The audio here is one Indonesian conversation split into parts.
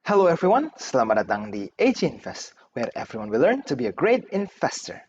Hello everyone, selamat datang di AG Invest, where everyone will learn to be a great investor.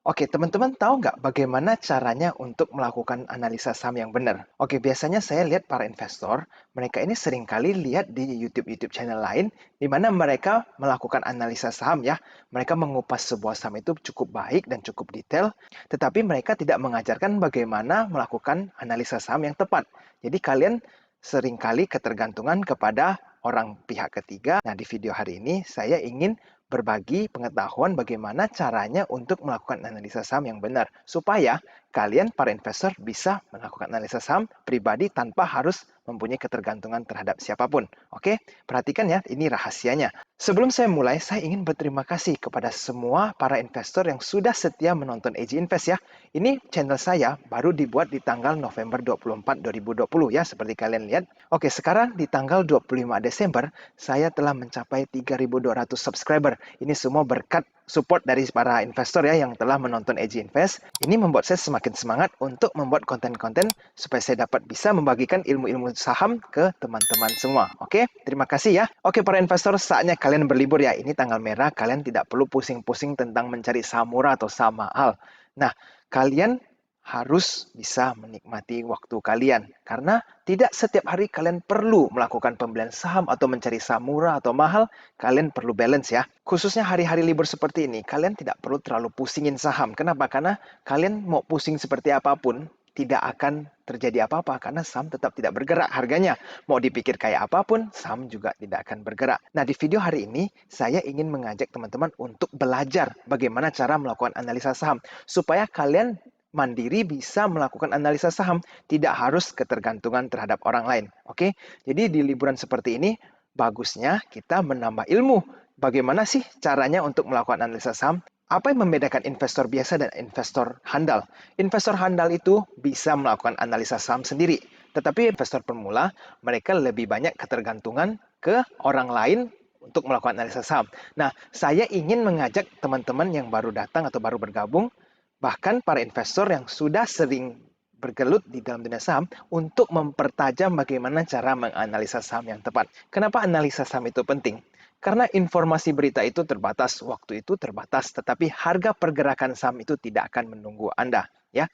Oke, teman-teman tahu nggak bagaimana caranya untuk melakukan analisa saham yang benar? Oke, biasanya saya lihat para investor, mereka ini seringkali lihat di YouTube channel lain, di mana mereka melakukan analisa saham ya. Mereka mengupas sebuah saham itu cukup baik dan cukup detail, tetapi mereka tidak mengajarkan bagaimana melakukan analisa saham yang tepat. Jadi kalian seringkali ketergantungan kepada orang pihak ketiga. Nah, di video hari ini saya ingin berbagi pengetahuan bagaimana caranya untuk melakukan analisa saham yang benar, supaya kalian para investor bisa melakukan analisa saham pribadi tanpa harus mempunyai ketergantungan terhadap siapapun. Oke, perhatikan ya, ini rahasianya. Sebelum saya mulai, saya ingin berterima kasih kepada semua para investor yang sudah setia menonton AG Invest ya. Ini channel saya baru dibuat di tanggal November 24, 2020 ya, seperti kalian lihat. Oke, sekarang di tanggal 25 Desember, saya telah mencapai 3.200 subscriber. Ini semua berkat support dari para investor ya yang telah menonton AG Invest. Ini membuat saya semakin semangat untuk membuat konten-konten supaya saya dapat bisa membagikan ilmu-ilmu saham ke teman-teman semua. Oke, terima kasih ya. Oke, para investor, saatnya kalian berlibur ya. Ini tanggal merah, kalian tidak perlu pusing-pusing tentang mencari saham murah atau saham mahal. Nah, kalian harus bisa menikmati waktu kalian. Karena tidak setiap hari kalian perlu melakukan pembelian saham atau mencari saham murah atau mahal. Kalian perlu balance ya. Khususnya hari-hari libur seperti ini, kalian tidak perlu terlalu pusingin saham. Kenapa? Karena kalian mau pusing seperti apapun, tidak akan terjadi apa-apa karena saham tetap tidak bergerak harganya. Mau dipikir kayak apapun, saham juga tidak akan bergerak. Nah, di video hari ini, saya ingin mengajak teman-teman untuk belajar bagaimana cara melakukan analisa saham. Supaya kalian mandiri bisa melakukan analisa saham, tidak harus ketergantungan terhadap orang lain. Oke, jadi di liburan seperti ini, bagusnya kita menambah ilmu. Bagaimana sih caranya untuk melakukan analisa saham? Apa yang membedakan investor biasa dan investor handal? Investor handal itu bisa melakukan analisa saham sendiri, tetapi investor pemula, mereka lebih banyak ketergantungan ke orang lain untuk melakukan analisa saham. Nah, saya ingin mengajak teman-teman yang baru datang atau baru bergabung, bahkan para investor yang sudah sering bergelut di dalam dunia saham untuk mempertajam bagaimana cara menganalisa saham yang tepat. Kenapa analisa saham itu penting? Karena informasi berita itu terbatas, waktu itu terbatas, tetapi harga pergerakan saham itu tidak akan menunggu Anda. Ya,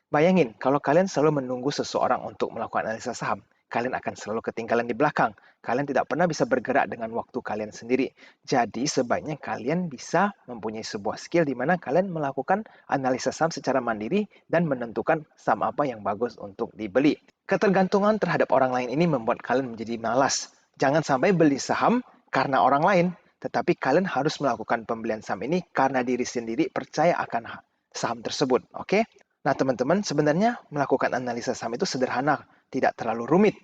bayangin, kalau kalian selalu menunggu seseorang untuk melakukan analisa saham, kalian akan selalu ketinggalan di belakang. Kalian tidak pernah bisa bergerak dengan waktu kalian sendiri. Jadi, sebaiknya kalian bisa mempunyai sebuah skill di mana kalian melakukan analisa saham secara mandiri dan menentukan saham apa yang bagus untuk dibeli. Ketergantungan terhadap orang lain ini membuat kalian menjadi malas. Jangan sampai beli saham karena orang lain, tetapi kalian harus melakukan pembelian saham ini karena diri sendiri percaya akan saham tersebut. Oke? Nah, teman-teman, sebenarnya melakukan analisa saham itu sederhana, tidak terlalu rumit.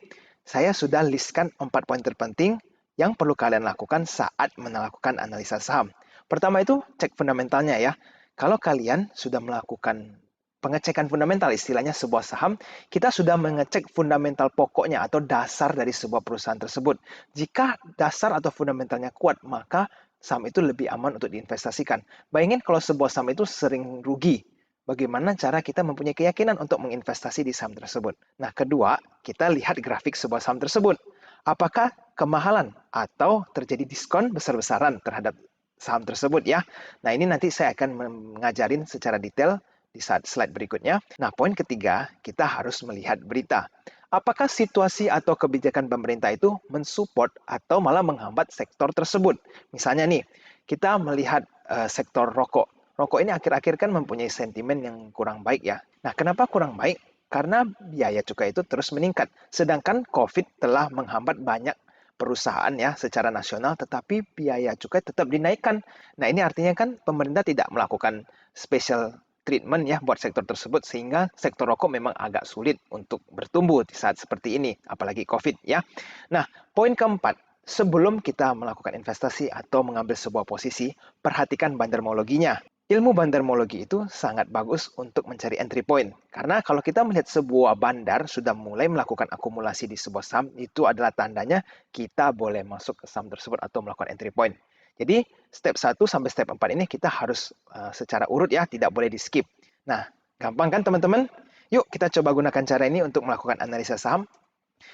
Saya sudah listkan 4 poin terpenting yang perlu kalian lakukan saat melakukan analisa saham. Pertama itu, cek fundamentalnya ya. Kalau kalian sudah melakukan pengecekan fundamental, istilahnya sebuah saham, kita sudah mengecek fundamental pokoknya atau dasar dari sebuah perusahaan tersebut. Jika dasar atau fundamentalnya kuat, maka saham itu lebih aman untuk diinvestasikan. Bayangin kalau sebuah saham itu sering rugi, bagaimana cara kita mempunyai keyakinan untuk menginvestasi di saham tersebut. Nah, kedua, kita lihat grafik sebuah saham tersebut. Apakah kemahalan atau terjadi diskon besar-besaran terhadap saham tersebut ya. Nah, ini nanti saya akan mengajarin secara detail di slide berikutnya. Nah, poin ketiga, kita harus melihat berita. Apakah situasi atau kebijakan pemerintah itu mensupport atau malah menghambat sektor tersebut? Misalnya nih, kita melihat sektor rokok. Rokok ini akhir-akhir kan mempunyai sentimen yang kurang baik ya. Nah, kenapa kurang baik? Karena biaya cukai itu terus meningkat. Sedangkan COVID telah menghambat banyak perusahaan ya secara nasional, tetapi biaya cukai tetap dinaikkan. Nah, ini artinya kan pemerintah tidak melakukan special treatment ya buat sektor tersebut, sehingga sektor rokok memang agak sulit untuk bertumbuh di saat seperti ini, apalagi COVID ya. Nah, poin keempat, sebelum kita melakukan investasi atau mengambil sebuah posisi, perhatikan bandermologinya. Ilmu bandarmologi itu sangat bagus untuk mencari entry point. Karena kalau kita melihat sebuah bandar sudah mulai melakukan akumulasi di sebuah saham, itu adalah tandanya kita boleh masuk ke saham tersebut atau melakukan entry point. Jadi, step 1 sampai step 4 ini kita harus secara urut ya, tidak boleh di-skip. Nah, gampang kan teman-teman? Yuk kita coba gunakan cara ini untuk melakukan analisa saham.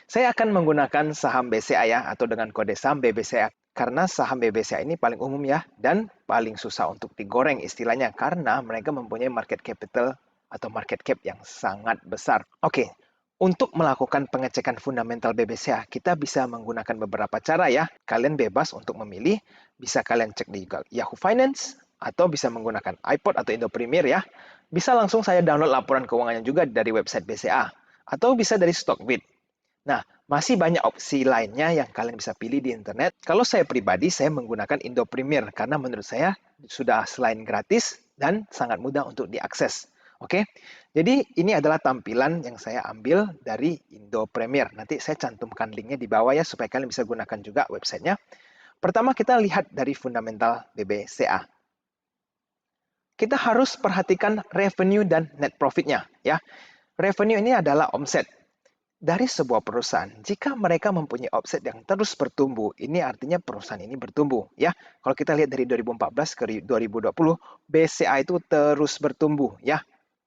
Saya akan menggunakan saham BCA ya, atau dengan kode saham BBCA. Karena saham BBCA ini paling umum ya, dan paling susah untuk digoreng istilahnya, karena mereka mempunyai market capital atau market cap yang sangat besar. Oke, untuk melakukan pengecekan fundamental BBCA, kita bisa menggunakan beberapa cara ya. Kalian bebas untuk memilih, bisa kalian cek di Yahoo Finance, atau bisa menggunakan iPod atau Indo Premier ya. Bisa langsung saya download laporan keuangannya juga dari website BCA, atau bisa dari Stockbit. Nah, masih banyak opsi lainnya yang kalian bisa pilih di internet. Kalau saya pribadi, saya menggunakan Indo Premier karena menurut saya sudah selain gratis dan sangat mudah untuk diakses. Oke, jadi ini adalah tampilan yang saya ambil dari Indo Premier. Nanti saya cantumkan linknya di bawah ya, supaya kalian bisa gunakan juga websitenya. Pertama kita lihat dari fundamental BBCA. Kita harus perhatikan revenue dan net profitnya ya. Revenue ini adalah omset dari sebuah perusahaan. Jika mereka mempunyai omset yang terus bertumbuh, ini artinya perusahaan ini bertumbuh ya. Kalau kita lihat dari 2014 ke 2020, BCA itu terus bertumbuh ya.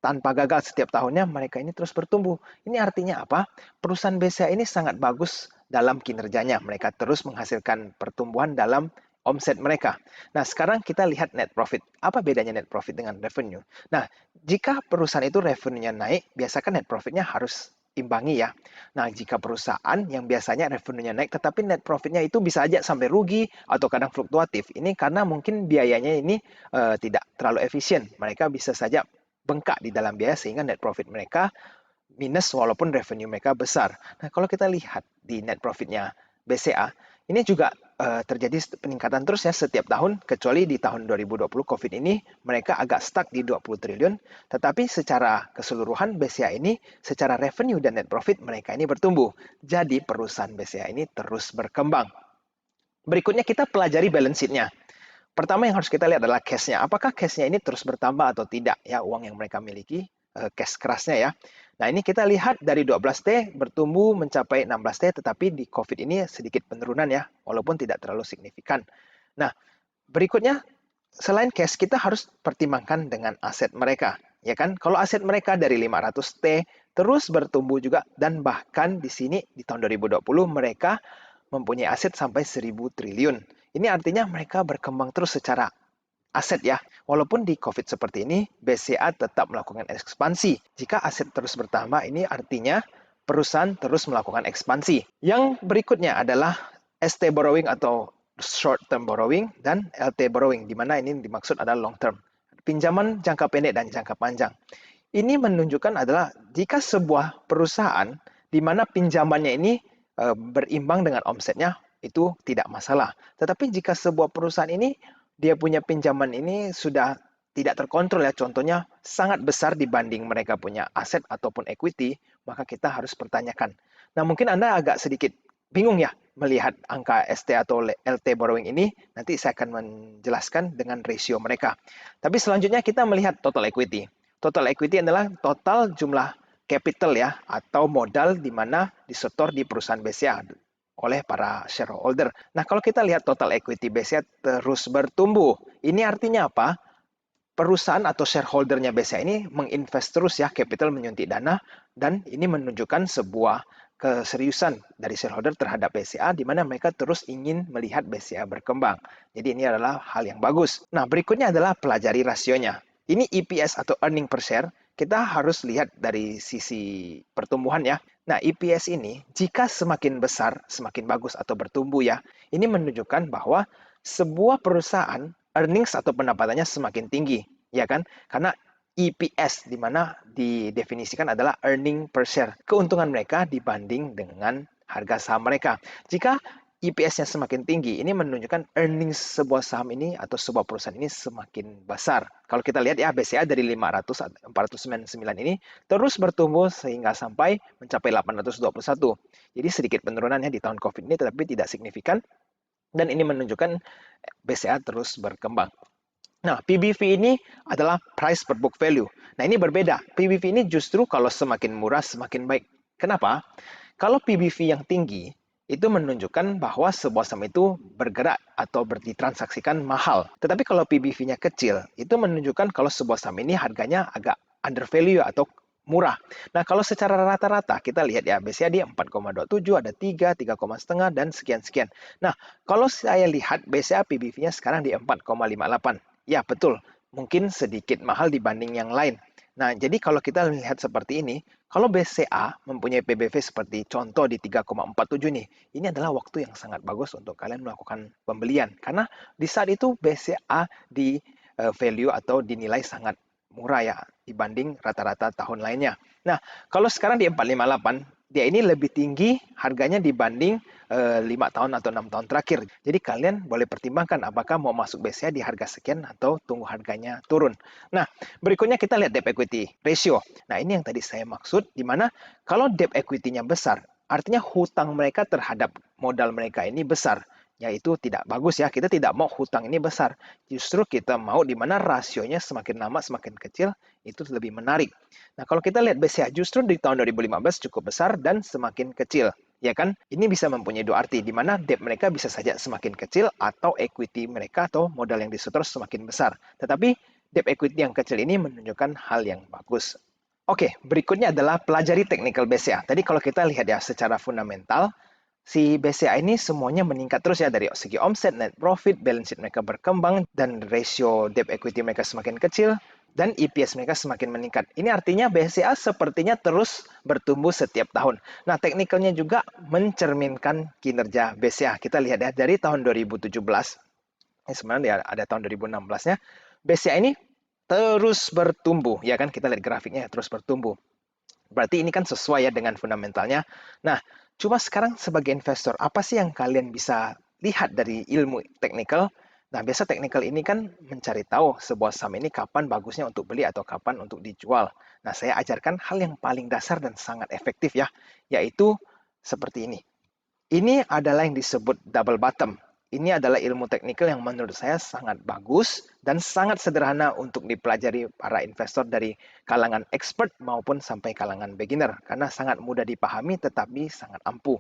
Tanpa gagal setiap tahunnya mereka ini terus bertumbuh. Ini artinya apa? Perusahaan BCA ini sangat bagus dalam kinerjanya. Mereka terus menghasilkan pertumbuhan dalam omset mereka. Nah, sekarang kita lihat net profit. Apa bedanya net profit dengan revenue? Nah, jika perusahaan itu revenue-nya naik, biasakan net profit-nya harus imbangi ya. Nah, jika perusahaan yang biasanya revenue-nya naik, tetapi net profit-nya itu bisa aja sampai rugi atau kadang fluktuatif. Ini karena mungkin biayanya ini tidak terlalu efisien. Mereka bisa saja bengkak di dalam biaya sehingga net profit mereka minus walaupun revenue mereka besar. Nah, kalau kita lihat di net profitnya BCA, ini juga terjadi peningkatan terus ya setiap tahun, kecuali di tahun 2020 COVID ini mereka agak stuck di 20 triliun, tetapi secara keseluruhan BCA ini secara revenue dan net profit mereka ini bertumbuh. Jadi perusahaan BCA ini terus berkembang. Berikutnya kita pelajari balance sheet-nya. Pertama yang harus kita lihat adalah cash-nya. Apakah cash-nya ini terus bertambah atau tidak? Ya, uang yang mereka miliki, cash kerasnya ya. Nah, ini kita lihat dari 12T bertumbuh mencapai 16T, tetapi di COVID ini sedikit penurunan ya, walaupun tidak terlalu signifikan. Nah, berikutnya, selain cash, kita harus pertimbangkan dengan aset mereka. Ya kan? Kalau aset mereka dari 500T terus bertumbuh juga, dan bahkan di sini di tahun 2020 mereka mempunyai aset sampai 1000 triliun. Ini artinya mereka berkembang terus secara aset ya. Walaupun di COVID seperti ini, BCA tetap melakukan ekspansi. Jika aset terus bertambah, ini artinya perusahaan terus melakukan ekspansi. Yang berikutnya adalah ST borrowing atau short term borrowing dan LT borrowing, di mana ini dimaksud adalah long term. Pinjaman jangka pendek dan jangka panjang. Ini menunjukkan adalah jika sebuah perusahaan di mana pinjamannya ini berimbang dengan omsetnya, itu tidak masalah. Tetapi jika sebuah perusahaan ini dia punya pinjaman ini sudah tidak terkontrol ya, contohnya sangat besar dibanding mereka punya aset ataupun equity, maka kita harus pertanyakan. Nah, mungkin Anda agak sedikit bingung ya melihat angka ST atau LT borrowing ini, nanti saya akan menjelaskan dengan ratio mereka. Tapi selanjutnya kita melihat total equity. Total equity adalah total jumlah capital ya, atau modal di mana disetor di perusahaan BCA oleh para shareholder. Nah, kalau kita lihat total equity BCA terus bertumbuh. Ini artinya apa? Perusahaan atau shareholdernya BCA ini menginvest terus ya, capital menyuntik dana, dan ini menunjukkan sebuah keseriusan dari shareholder terhadap BCA, di mana mereka terus ingin melihat BCA berkembang. Jadi ini adalah hal yang bagus. Nah, berikutnya adalah pelajari rasionya. Ini EPS atau earning per share, kita harus lihat dari sisi pertumbuhan ya. Nah, EPS ini jika semakin besar, semakin bagus atau bertumbuh ya, ini menunjukkan bahwa sebuah perusahaan earnings atau pendapatannya semakin tinggi, ya kan? Karena EPS di mana didefinisikan adalah earning per share, keuntungan mereka dibanding dengan harga saham mereka. Jika EPS-nya semakin tinggi, ini menunjukkan earnings sebuah saham ini atau sebuah perusahaan ini semakin besar. Kalau kita lihat ya, BCA dari 499 ini terus bertumbuh sehingga sampai mencapai 821. Jadi sedikit penurunannya di tahun COVID ini, tetapi tidak signifikan. Dan ini menunjukkan BCA terus berkembang. Nah, PBV ini adalah price per book value. Nah, ini berbeda. PBV ini justru kalau semakin murah, semakin baik. Kenapa? Kalau PBV yang tinggi, itu menunjukkan bahwa sebuah saham itu bergerak atau ditransaksikan mahal. Tetapi kalau PBV-nya kecil, itu menunjukkan kalau sebuah saham ini harganya agak under value atau murah. Nah, kalau secara rata-rata kita lihat ya, BCA dia 4,27, ada 3, 3,5 dan sekian-sekian. Nah, kalau saya lihat BCA PBV-nya sekarang di 4,58. Ya, betul. Mungkin sedikit mahal dibanding yang lain. Nah, jadi kalau kita lihat seperti ini, kalau BCA mempunyai PBV seperti contoh di 3,47 nih, ini adalah waktu yang sangat bagus untuk kalian melakukan pembelian. Karena di saat itu BCA di value atau dinilai sangat murah ya dibanding rata-rata tahun lainnya. Nah, kalau sekarang di 458, dia ini lebih tinggi harganya dibanding 5 tahun atau 6 tahun terakhir. Jadi kalian boleh pertimbangkan apakah mau masuk BCA di harga sekian atau tunggu harganya turun. Nah, berikutnya kita lihat debt equity ratio. Nah, ini yang tadi saya maksud, di mana kalau debt equity-nya besar, artinya hutang mereka terhadap modal mereka ini besar. Yaitu tidak bagus ya, kita tidak mau hutang ini besar. Justru kita mau di mana rasionya semakin lama semakin kecil, itu lebih menarik. Nah, kalau kita lihat BCA justru di tahun 2015 cukup besar dan semakin kecil. Ya kan? Ini bisa mempunyai dua arti, di mana debt mereka bisa saja semakin kecil atau equity mereka atau modal yang disetor semakin besar. Tetapi debt equity yang kecil ini menunjukkan hal yang bagus. Oke, berikutnya adalah pelajari technical BCA. Tadi kalau kita lihat ya secara fundamental, si BCA ini semuanya meningkat terus ya dari segi omset, net profit, balance sheet mereka berkembang, dan rasio debt equity mereka semakin kecil, dan EPS mereka semakin meningkat. Ini artinya BCA sepertinya terus bertumbuh setiap tahun. Nah, teknikalnya juga mencerminkan kinerja BCA. Kita lihat ya, dari tahun 2017, ini sebenarnya ada tahun 2016-nya, BCA ini terus bertumbuh, ya kan? Kita lihat grafiknya terus bertumbuh. Berarti ini kan sesuai ya dengan fundamentalnya. Nah, cuma sekarang sebagai investor, apa sih yang kalian bisa lihat dari ilmu teknikal? Nah, biasa teknikal ini kan mencari tahu sebuah saham ini kapan bagusnya untuk beli atau kapan untuk dijual. Nah, saya ajarkan hal yang paling dasar dan sangat efektif ya, yaitu seperti ini. Ini adalah yang disebut double bottom. Ini adalah ilmu teknikal yang menurut saya sangat bagus dan sangat sederhana untuk dipelajari para investor dari kalangan expert maupun sampai kalangan beginner. Karena sangat mudah dipahami tetapi sangat ampuh.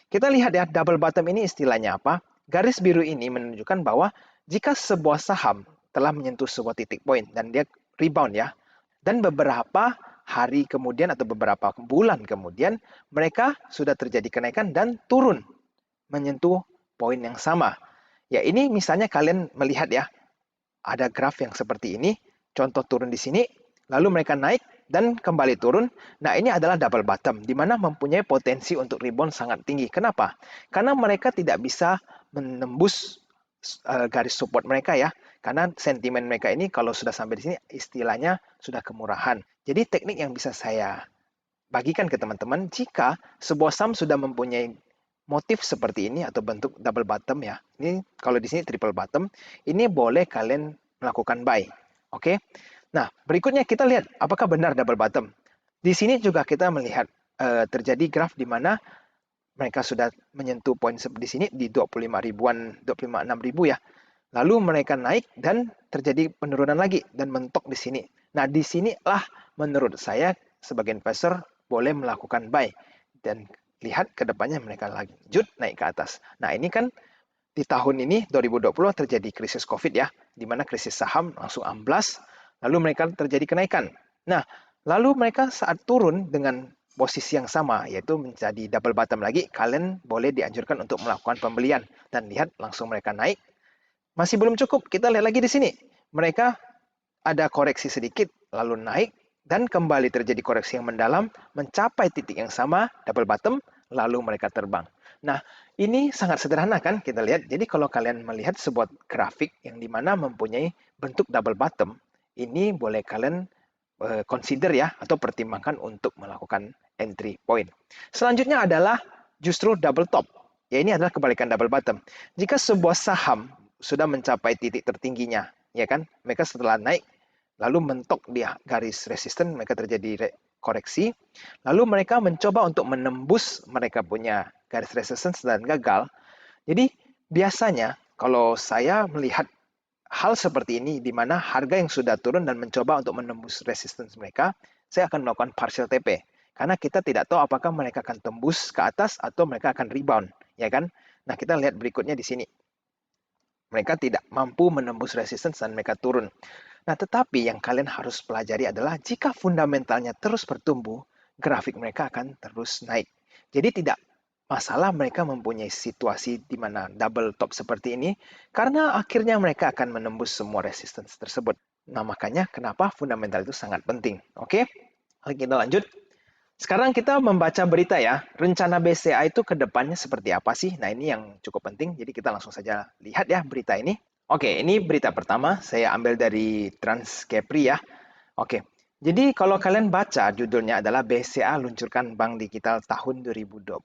Kita lihat ya, double bottom ini istilahnya apa? Garis biru ini menunjukkan bahwa jika sebuah saham telah menyentuh sebuah titik poin dan dia rebound ya, dan beberapa hari kemudian atau beberapa bulan kemudian mereka sudah terjadi kenaikan dan turun menyentuh poin yang sama. Ya, ini misalnya kalian melihat ya, ada graf yang seperti ini, contoh turun di sini, lalu mereka naik dan kembali turun. Nah, ini adalah double bottom, di mana mempunyai potensi untuk rebound sangat tinggi. Kenapa? Karena mereka tidak bisa menembus garis support mereka ya. Karena sentimen mereka ini kalau sudah sampai di sini istilahnya sudah kemurahan. Jadi teknik yang bisa saya bagikan ke teman-teman, jika sebuah saham sudah mempunyai motif seperti ini atau bentuk double bottom ya. Ini kalau di sini triple bottom, ini boleh kalian melakukan buy. Oke. Nah, berikutnya kita lihat apakah benar double bottom. Di sini juga kita melihat terjadi graf di mana mereka sudah menyentuh poin di sini di 25 ribuan, 26 ribu ya. Lalu mereka naik dan terjadi penurunan lagi dan mentok di sini. Nah, di sinilah menurut saya sebagai investor boleh melakukan buy dan lihat ke depannya mereka lanjut naik ke atas. Nah, ini kan di tahun ini 2020 terjadi krisis Covid ya, di mana krisis saham langsung amblas, lalu mereka terjadi kenaikan. Nah, lalu mereka saat turun dengan posisi yang sama, yaitu menjadi double bottom lagi, kalian boleh dianjurkan untuk melakukan pembelian dan lihat langsung mereka naik. Masih belum cukup, kita lihat lagi di sini. Mereka ada koreksi sedikit, lalu naik, dan kembali terjadi koreksi yang mendalam, mencapai titik yang sama, double bottom, lalu mereka terbang. Nah, ini sangat sederhana kan kita lihat. Jadi kalau kalian melihat sebuah grafik yang dimana mempunyai bentuk double bottom, ini boleh kalian consider ya, atau pertimbangkan untuk melakukan entry point. Selanjutnya adalah justru double top. Ya, ini adalah kebalikan double bottom. Jika sebuah saham sudah mencapai titik tertingginya, ya kan, mereka setelah naik, lalu mentok di garis resisten, mereka terjadi koreksi, lalu mereka mencoba untuk menembus mereka punya garis resistance dan gagal. Jadi biasanya kalau saya melihat hal seperti ini, di mana harga yang sudah turun dan mencoba untuk menembus resistance mereka, saya akan melakukan partial TP. Karena kita tidak tahu apakah mereka akan tembus ke atas atau mereka akan rebound, ya kan? Nah, kita lihat berikutnya di sini. Mereka tidak mampu menembus resistance dan mereka turun. Nah, tetapi yang kalian harus pelajari adalah jika fundamentalnya terus bertumbuh, grafik mereka akan terus naik. Jadi tidak masalah mereka mempunyai situasi di mana double top seperti ini, karena akhirnya mereka akan menembus semua resistance tersebut. Nah, makanya kenapa fundamental itu sangat penting. Oke, kita lanjut. Sekarang kita membaca berita ya. Rencana BCA itu ke depannya seperti apa sih? Nah, ini yang cukup penting. Jadi kita langsung saja lihat ya berita ini. Oke, ini berita pertama. Saya ambil dari Transkepri ya. Oke, jadi kalau kalian baca judulnya adalah BCA luncurkan Bank Digital tahun 2021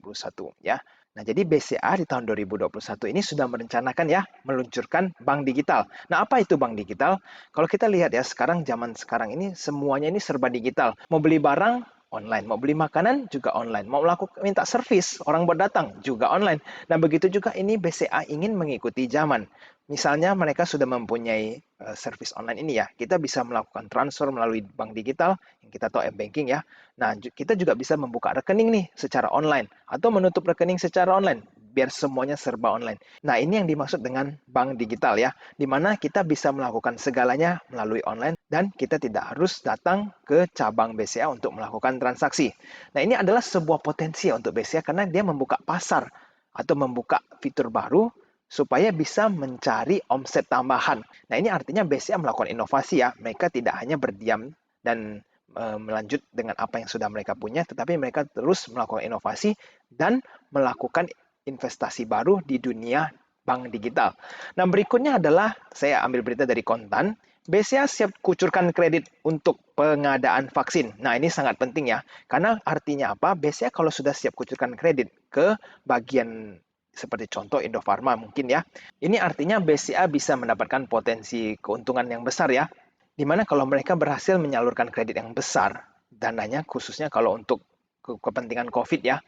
ya. Nah, jadi BCA di tahun 2021 ini sudah merencanakan ya meluncurkan bank digital. Nah, apa itu bank digital? Kalau kita lihat ya sekarang zaman sekarang ini semuanya ini serba digital. Mau beli barang online, mau beli makanan juga online, mau melakukan minta servis orang berdatang juga online. Nah, begitu juga ini BCA ingin mengikuti zaman. Misalnya mereka sudah mempunyai service online ini ya, kita bisa melakukan transfer melalui bank digital, yang kita tahu e-banking ya. Nah, kita juga bisa membuka rekening nih secara online, atau menutup rekening secara online, biar semuanya serba online. Nah, ini yang dimaksud dengan bank digital ya, di mana kita bisa melakukan segalanya melalui online, dan kita tidak harus datang ke cabang BCA untuk melakukan transaksi. Nah, ini adalah sebuah potensi untuk BCA karena dia membuka pasar, atau membuka fitur baru, supaya bisa mencari omset tambahan. Nah, ini artinya BCA melakukan inovasi ya. Mereka tidak hanya berdiam dan melanjut dengan apa yang sudah mereka punya, tetapi mereka terus melakukan inovasi dan melakukan investasi baru di dunia bank digital. Nah, berikutnya adalah saya ambil berita dari Kontan. BCA siap kucurkan kredit untuk pengadaan vaksin. Nah, ini sangat penting ya. Karena artinya apa? BCA kalau sudah siap kucurkan kredit ke bagian seperti contoh Indofarma mungkin ya. Ini artinya BCA bisa mendapatkan potensi keuntungan yang besar ya. Dimana kalau mereka berhasil menyalurkan kredit yang besar, dananya khususnya kalau untuk kepentingan COVID ya,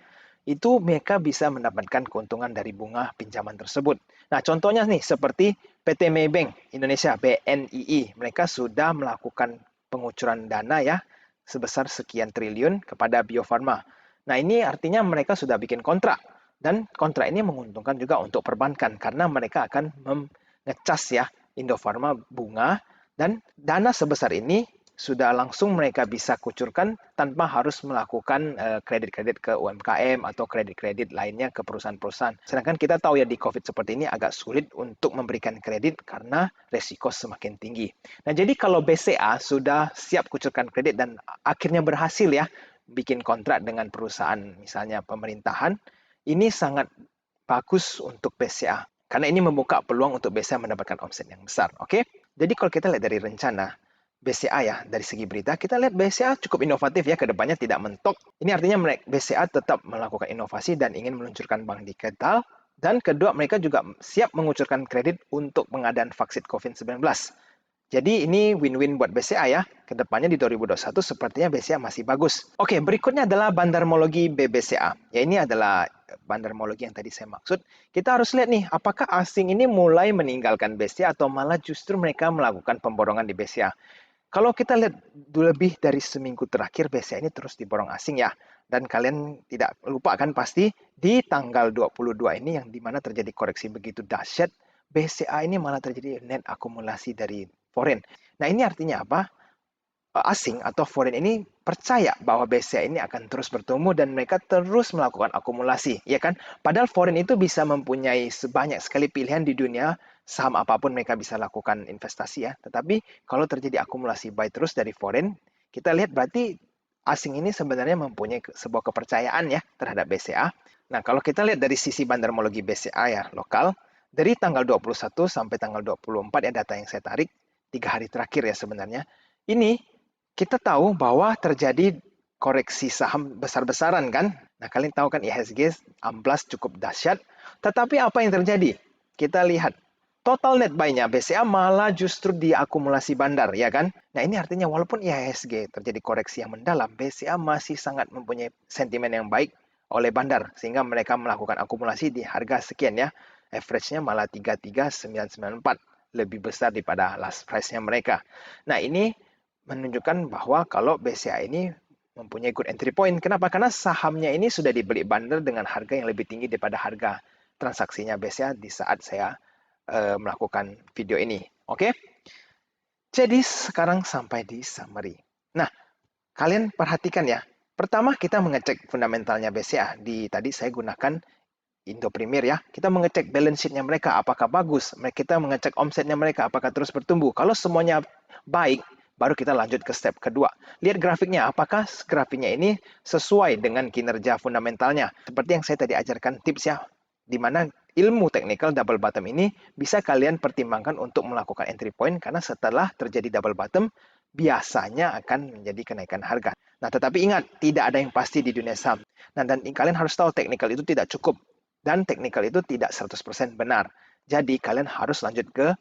itu mereka bisa mendapatkan keuntungan dari bunga pinjaman tersebut. Nah, contohnya nih seperti PT Maybank Indonesia BNII, mereka sudah melakukan pengucuran dana ya sebesar sekian triliun kepada Bio Farma. Nah, ini artinya mereka sudah bikin kontrak dan kontrak ini menguntungkan juga untuk perbankan karena mereka akan mengecas ya Indofarma bunga dan dana sebesar ini sudah langsung mereka bisa kucurkan tanpa harus melakukan kredit-kredit ke UMKM atau kredit-kredit lainnya ke perusahaan-perusahaan. Sedangkan kita tahu ya di COVID seperti ini agak sulit untuk memberikan kredit karena resiko semakin tinggi. Nah, jadi kalau BCA sudah siap kucurkan kredit dan akhirnya berhasil ya bikin kontrak dengan perusahaan misalnya pemerintahan, ini sangat bagus untuk BCA. Karena ini membuka peluang untuk BCA mendapatkan omset yang besar. Oke? Jadi kalau kita lihat dari rencana BCA ya, dari segi berita, kita lihat BCA cukup inovatif ya, ke depannya tidak mentok. Ini artinya BCA tetap melakukan inovasi dan ingin meluncurkan bank digital. Dan kedua, mereka juga siap mengucurkan kredit untuk pengadaan vaksin COVID-19. Jadi ini win-win buat BCA ya. Kedepannya di 2021 sepertinya BCA masih bagus. Oke, berikutnya adalah bandarmologi BBCA. Ya, ini adalah bandarmologi yang tadi saya maksud. Kita harus lihat nih, apakah asing ini mulai meninggalkan BCA atau malah justru mereka melakukan pemborongan di BCA. Kalau kita lihat lebih dari seminggu terakhir, BCA ini terus diborong asing ya. Dan kalian tidak lupa kan pasti di tanggal 22 ini yang dimana terjadi koreksi begitu dahsyat, BCA ini malah terjadi net akumulasi dari foreign. Nah, ini artinya apa? Asing atau foreign ini percaya bahwa BCA ini akan terus bertumbuh dan mereka terus melakukan akumulasi, ya kan? Padahal foreign itu bisa mempunyai sebanyak sekali pilihan di dunia, saham apapun mereka bisa lakukan investasi ya. Tetapi kalau terjadi akumulasi buy terus dari foreign, kita lihat berarti asing ini sebenarnya mempunyai sebuah kepercayaan ya terhadap BCA. Nah, kalau kita lihat dari sisi bandarmologi BCA ya lokal, dari tanggal 21 sampai tanggal 24 ya data yang saya tarik, 3 hari terakhir ya sebenarnya, ini kita tahu bahwa terjadi koreksi saham besar-besaran kan? Nah, kalian tahu kan IHSG amplas cukup dahsyat. Tetapi apa yang terjadi? Kita lihat total net buy-nya BCA malah justru diakumulasi bandar, ya kan? Nah, ini artinya walaupun IHSG terjadi koreksi yang mendalam, BCA masih sangat mempunyai sentimen yang baik oleh bandar sehingga mereka melakukan akumulasi di harga sekian ya. Average-nya malah 33994, lebih besar daripada last price-nya mereka. Nah, ini menunjukkan bahwa kalau BCA ini mempunyai good entry point. Kenapa? Karena sahamnya ini sudah dibeli bandar dengan harga yang lebih tinggi daripada harga transaksinya BCA di saat saya melakukan video ini. Oke? Jadi sekarang sampai di summary. Nah, kalian perhatikan ya. Pertama kita mengecek fundamentalnya BCA. Tadi saya gunakan Indo Premier ya. Kita mengecek balance sheet-nya mereka apakah bagus. Kita mengecek omsetnya mereka apakah terus bertumbuh. Kalau semuanya baik, baru kita lanjut ke step kedua. Lihat grafiknya, apakah grafiknya ini sesuai dengan kinerja fundamentalnya. Seperti yang saya tadi ajarkan tips ya, di mana ilmu technical double bottom ini bisa kalian pertimbangkan untuk melakukan entry point karena setelah terjadi double bottom, biasanya akan menjadi kenaikan harga. Nah, tetapi ingat, tidak ada yang pasti di dunia saham. Nah, dan kalian harus tahu technical itu tidak cukup. Dan technical itu tidak 100% benar. Jadi, kalian harus lanjut ke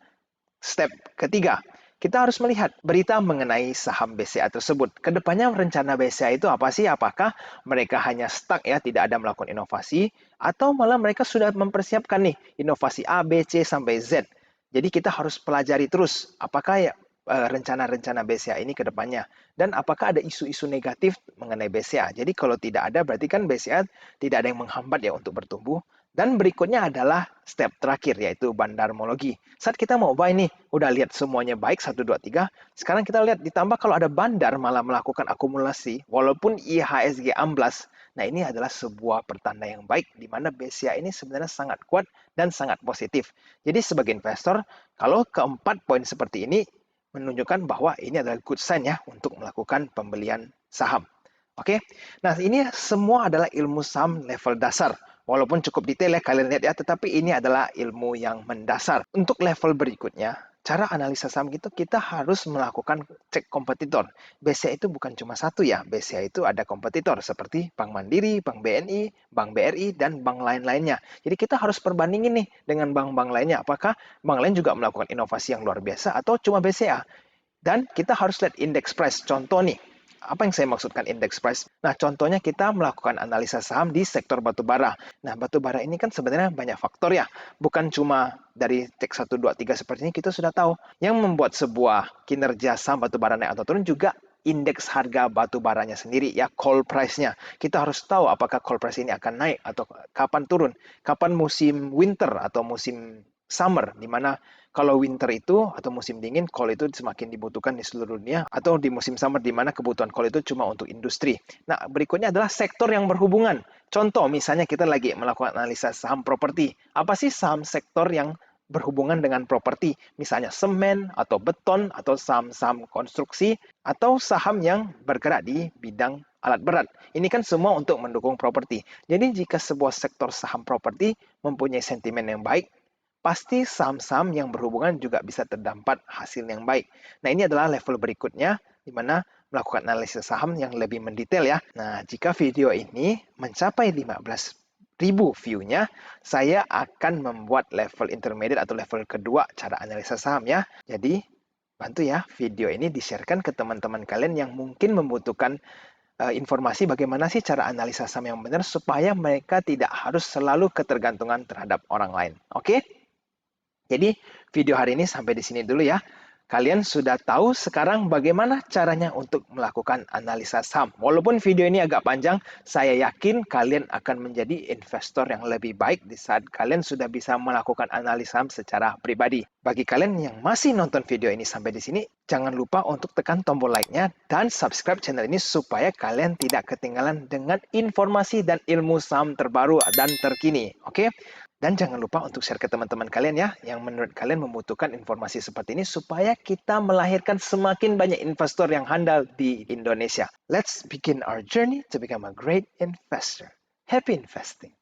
step ketiga. Kita harus melihat berita mengenai saham BCA tersebut. Kedepannya rencana BCA itu apa sih? Apakah mereka hanya stuck ya, tidak ada melakukan inovasi, atau malah mereka sudah mempersiapkan nih inovasi A, B, C, sampai Z. Jadi kita harus pelajari terus apakah ya rencana-rencana BCA ini ke depannya. Dan apakah ada isu-isu negatif mengenai BCA. Jadi kalau tidak ada, berarti kan BCA tidak ada yang menghambat ya untuk bertumbuh. Dan berikutnya adalah step terakhir, yaitu bandarmologi. Saat kita mau buy nih, udah lihat semuanya baik, 1, 2, 3. Sekarang kita lihat, ditambah kalau ada bandar malah melakukan akumulasi, walaupun IHSG amblas. Nah, ini adalah sebuah pertanda yang baik, di mana BCA ini sebenarnya sangat kuat dan sangat positif. Jadi sebagai investor, kalau keempat poin seperti ini, menunjukkan bahwa ini adalah good sign ya untuk melakukan pembelian saham. Oke, nah ini semua adalah ilmu saham level dasar. Walaupun cukup detail ya kalian lihat ya, tetapi ini adalah ilmu yang mendasar. Untuk level berikutnya, cara analisa saham gitu kita harus melakukan cek kompetitor. BCA itu bukan cuma satu ya, BCA itu ada kompetitor seperti Bank Mandiri, Bank BNI, Bank BRI, dan bank lain-lainnya. Jadi kita harus perbandingin nih dengan bank-bank lainnya, apakah bank lain juga melakukan inovasi yang luar biasa atau cuma BCA. Dan kita harus lihat index price. Contoh nih, apa yang saya maksudkan index price? Nah, contohnya kita melakukan analisa saham di sektor batubara. Nah, batubara ini kan sebenarnya banyak faktor ya. Bukan cuma dari cek 1, 2, 3 seperti ini, kita sudah tahu. Yang membuat sebuah kinerja saham batubara naik atau turun juga indeks harga batubaranya sendiri, ya coal price-nya. Kita harus tahu apakah coal price ini akan naik atau kapan turun. Kapan musim winter atau musim summer, di mana kalau winter itu atau musim dingin, coal itu semakin dibutuhkan di seluruh dunia, atau di musim summer di mana kebutuhan coal itu cuma untuk industri. Nah, berikutnya adalah sektor yang berhubungan. Contoh, misalnya kita lagi melakukan analisa saham properti. Apa sih saham sektor yang berhubungan dengan properti? Misalnya semen, atau beton, atau saham-saham konstruksi, atau saham yang bergerak di bidang alat berat. Ini kan semua untuk mendukung properti. Jadi jika sebuah sektor saham properti mempunyai sentimen yang baik, pasti saham-saham yang berhubungan juga bisa terdapat hasil yang baik. Nah, ini adalah level berikutnya, di mana melakukan analisis saham yang lebih mendetail ya. Nah, jika video ini mencapai 15.000 view-nya, saya akan membuat level intermediate atau level kedua cara analisa saham ya. Jadi, bantu ya video ini di-sharekan ke teman-teman kalian yang mungkin membutuhkan informasi bagaimana sih cara analisa saham yang benar supaya mereka tidak harus selalu ketergantungan terhadap orang lain. Oke? Jadi video hari ini sampai di sini dulu ya. Kalian sudah tahu sekarang bagaimana caranya untuk melakukan analisa saham. Walaupun video ini agak panjang, saya yakin kalian akan menjadi investor yang lebih baik di saat kalian sudah bisa melakukan analisa saham secara pribadi. Bagi kalian yang masih nonton video ini sampai di sini, jangan lupa untuk tekan tombol like-nya dan subscribe channel ini supaya kalian tidak ketinggalan dengan informasi dan ilmu saham terbaru dan terkini. Oke? Dan jangan lupa untuk share ke teman-teman kalian ya, yang menurut kalian membutuhkan informasi seperti ini supaya kita melahirkan semakin banyak investor yang handal di Indonesia. Let's begin our journey to become a great investor. Happy investing!